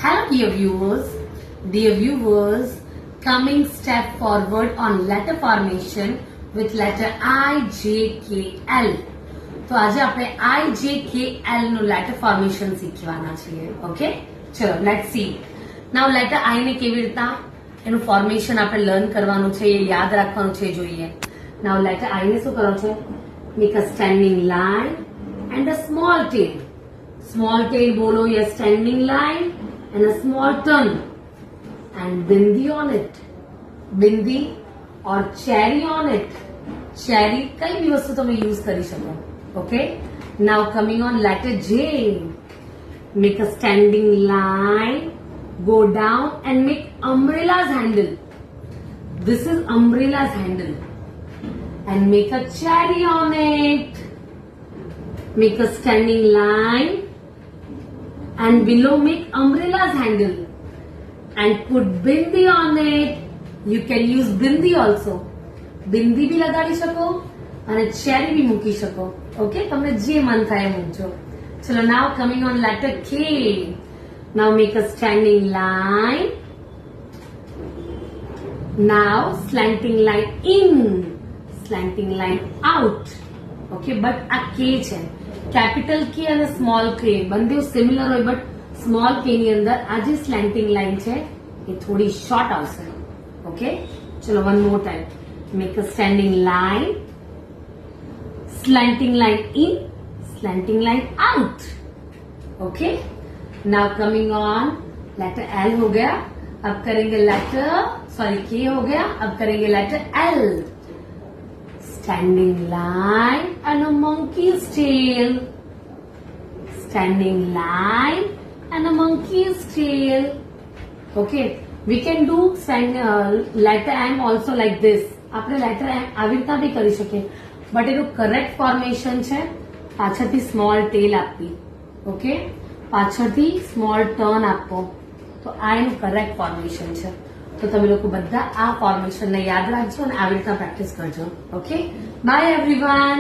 Hello dear viewers, coming step forward on letter formation with letter I, J, K, L. તો આજે આપણે I, J, K, L નું letter formation શીખવાના છીએ. Okay, ચલો let's see. Now letter I ને કેવી રીતના એનું formation આપણે લર્ન કરવાનું છે, એ યાદ રાખવાનું છે, જોઈએ. Now letter I ને શું કરવાનું છે? Make a standing line and a small tail. Small tail બોલો, a standing line and a small turn and bindi on it. Bindi or cherry on it. Cherry કઈ બી વસ્તુ તમે યુઝ કરી શકો. Okay, now coming on letter J, make a standing line, go down and make umbrella's handle. This is umbrella's handle and make a cherry on it. Make a standing line and below make umbrella's handle and put bindi on it. You can use bindi also. Bindi bhi લગાડી શકો અને cherry બી મૂકી શકો. Okay, તમને જે મન થાય એ મૂકજો. ચલો, now coming on letter K. Now make a standing line. Now slanting line in, slanting line out. Okay, but આ K છે. કેપિટલ કે અને સ્મોલ કે બંને સિમિલર હોય, બટ સ્મોલ કે ની અંદર આ જે સ્લેન્ટિંગ લાઈન છે એ થોડી શોર્ટ આવશે. ઓકે, ચલો one more time. Make a standing line, slanting line in, slanting line out. Okay, now coming on letter L हो गया. अब करेंगे लेटर K हो गया. अब करेंगे letter L. Standing line and a monkey's tail. Standing line and a monkey's tail. Okay, we can do letter M also like this. આપણે letter M આવી રીતના બી કરી શકીએ, બટ એનું કરેક્ટ ફોર્મેશન છે પાછળથી સ્મોલ ટેલ આપવી. ઓકે, પાછળથી સ્મોલ ટર્ન આપવો. તો આ એનું કરેક્ટ ફોર્મેશન છે. તો તમે લોકો બધા આ ફોર્મેશનને યાદ રાખજો અને આવી રીતના પ્રેક્ટિસ કરજો. Okay, by everyone.